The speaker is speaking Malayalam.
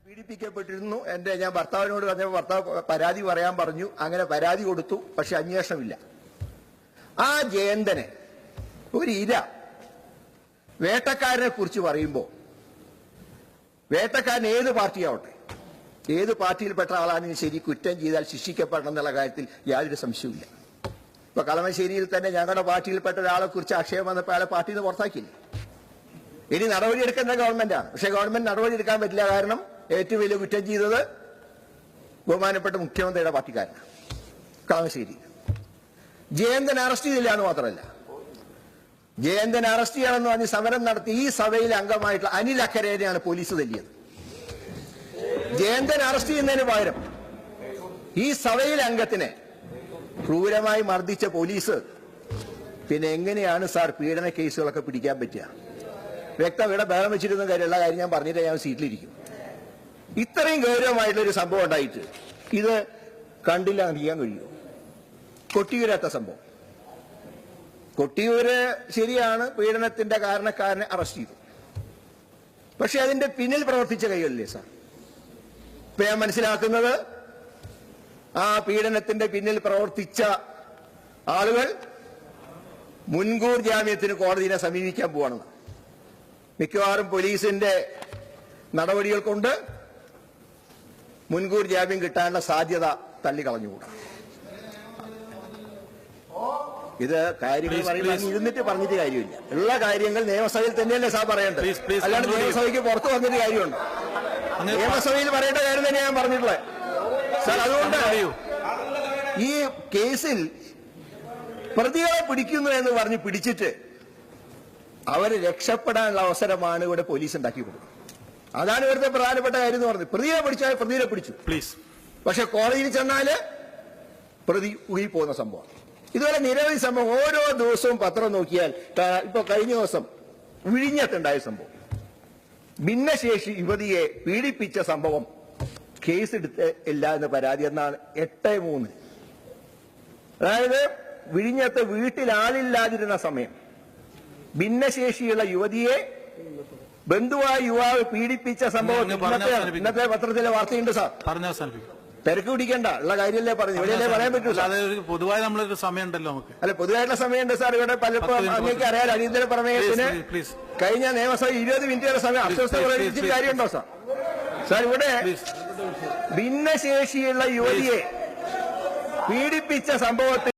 പീഡിപ്പിക്കപ്പെട്ടിരുന്നു. ഞാൻ ഭർത്താവിനോട് പറഞ്ഞപ്പോൾ ഭർത്താവ് പരാതി പറയാൻ പറഞ്ഞു. അങ്ങനെ പരാതി കൊടുത്തു. പക്ഷെ അന്വേഷണമില്ല. ആ ജയന്തനെ ഒരു വേട്ടക്കാരനെ കുറിച്ച് പറയുമ്പോൾ വേട്ടക്കാരൻ ഏത് പാർട്ടിയാവട്ടെ, ഏത് പാർട്ടിയിൽപ്പെട്ട ആളാണെങ്കിലും ശരി, കുറ്റം ചെയ്താൽ ശിക്ഷിക്കപ്പെടണം എന്നുള്ള കാര്യത്തിൽ യാതൊരു സംശയവുമില്ല. ഇപ്പൊ കളമശ്ശേരിയിൽ തന്നെ ഞങ്ങളുടെ പാർട്ടിയിൽപ്പെട്ട ഒരാളെ കുറിച്ച് ആക്ഷേപം വന്നപ്പോൾ അയാളെ പാർട്ടിയിൽ നിന്ന് പുറത്താക്കിയില്ല. ഇനി നടപടിയെടുക്കേണ്ട ഗവൺമെന്റാണ്. പക്ഷെ ഗവൺമെന്റ് നടപടിയെടുക്കാൻ പറ്റില്ല. കാരണം ഏറ്റവും വലിയ കുറ്റം ചെയ്തത് ബഹുമാനപ്പെട്ട മുഖ്യമന്ത്രിയുടെ പാർട്ടിക്കാരനാണ്. കളമശ്ശേരി ജയന്തൻ അറസ്റ്റ് ചെയ്തില്ല എന്ന് മാത്രമല്ല, ജയന്തൻ അറസ്റ്റ് ചെയ്യണമെന്ന് പറഞ്ഞ് സമരം നടത്തി ഈ സഭയിലെ അംഗമായിട്ടുള്ള അനിൽ അക്കരേനെയാണ് പോലീസ് തല്ലിയത്. ജയന്തൻ അറസ്റ്റ് ചെയ്യുന്നതിന് പകരം ഈ സഭയിലെ അംഗത്തിനെ ക്രൂരമായി മർദ്ദിച്ച പോലീസ് പിന്നെ എങ്ങനെയാണ് സാർ പീഡന കേസുകളൊക്കെ പിടിക്കാൻ പറ്റുക? വ്യക്തം ഇവിടെ ബഹളം വെച്ചിരുന്ന കാര്യമുള്ള കാര്യം ഞാൻ പറഞ്ഞിട്ട് ഞാൻ സീറ്റിലിരിക്കും. ഇത്രയും ഗൗരവമായിട്ടുള്ളൊരു സംഭവം ഉണ്ടായിട്ട് ഇത് കണ്ടില്ല അറിയാൻ കഴിയുമോ? കൊട്ടിയൂരത്തെ സംഭവം, കൊട്ടിയൂര് ശരിയാണ്, പീഡനത്തിന്റെ കാരണക്കാരനെ അറസ്റ്റ് ചെയ്തു. പക്ഷെ അതിന്റെ പിന്നിൽ പ്രവർത്തിച്ച കൈകളില്ലേ സാർ? ഇപ്പൊ ഞാൻ മനസ്സിലാക്കുന്നത് ആ പീഡനത്തിന്റെ പിന്നിൽ പ്രവർത്തിച്ച ആളുകൾ മുൻകൂർ ജാമ്യത്തിന് കോടതിയെ സമീപിക്കാൻ പോവാണെന്ന്. മിക്കവാറും പോലീസിന്റെ നടപടികൾ കൊണ്ട് മുൻകൂർ ജാമ്യം കിട്ടാനുള്ള സാധ്യത തള്ളിക്കളഞ്ഞുകൂടാ. ഇത് കാര്യങ്ങൾ ഇരുന്നിട്ട് പറഞ്ഞിട്ട് കാര്യമില്ല. ഉള്ള കാര്യങ്ങൾ നിയമസഭയിൽ തന്നെയല്ലേ സാർ പറയേണ്ടത്, അല്ലാണ്ട് നിയമസഭയ്ക്ക് പുറത്ത് വന്നിട്ട് കാര്യമുണ്ട്. നിയമസഭയിൽ പറയേണ്ട കാര്യം തന്നെ ഞാൻ പറഞ്ഞിട്ടുള്ളത് സാർ. അതുകൊണ്ട് ഈ കേസിൽ പ്രതികളെ പിടിക്കുന്നു എന്ന് പറഞ്ഞ് പിടിച്ചിട്ട് അവര് രക്ഷപ്പെടാനുള്ള അവസരമാണ് ഇവിടെ പോലീസ് ഉണ്ടാക്കി കൊടുക്കുന്നത്. അതാണ് ഇവിടുത്തെ പ്രധാനപ്പെട്ട കാര്യം എന്ന് പറഞ്ഞത്. പ്രതിയെ പിടിച്ചാൽ പ്രതിയെ പിടിച്ചു, പക്ഷെ കോടതിയിൽ ചെന്നാല് പ്രതി ഉയി പോകുന്ന സംഭവം. ഇതുപോലെ നിരവധി സംഭവം ഓരോ ദിവസവും പത്രം നോക്കിയാൽ ഇപ്പൊ കഴിഞ്ഞ ദിവസം വിഴിഞ്ഞത്തുണ്ടായ സംഭവം, ഭിന്നശേഷി യുവതിയെ പീഡിപ്പിച്ച സംഭവം കേസെടുത്ത് ഇല്ല എന്ന് പരാതി. എന്നാണ് 8/3. അതായത് വിഴിഞ്ഞത്ത് വീട്ടിൽ ആളില്ലാതിരുന്ന സമയം ഭിന്നശേഷിയുള്ള യുവതിയെ ബന്ധുവായ യുവാവ് പീഡിപ്പിച്ച സംഭവം ഇന്നത്തെ പത്രത്തിലെ വാർത്തയുണ്ട് സാർ. തിരക്ക് പിടിക്കണ്ട, ഉള്ള കാര്യമല്ലേ പറഞ്ഞു. ഇവിടെയല്ലേ പറയാൻ പറ്റൂ സാർ. പൊതുവായ നമ്മളൊരു സമയമുണ്ടല്ലോ നമുക്ക്. അല്ല, പൊതുവായിട്ടുള്ള സമയമുണ്ട് സാർ. ഇവിടെ പലപ്പോഴും അങ്ങേക്ക് അറിയാൻ അടിയന്തര പ്രമേയത്തിന് കഴിഞ്ഞ നിയമസഭ 20 മിനിറ്റ് വരെ സമയം അസ്വസ്ഥ പ്രകടിപ്പിച്ചിട്ട് കാര്യമുണ്ടോ സാർ? സാർ, ഇവിടെ ഭിന്നശേഷിയുള്ള യുവതിയെ പീഡിപ്പിച്ച സംഭവത്തിൽ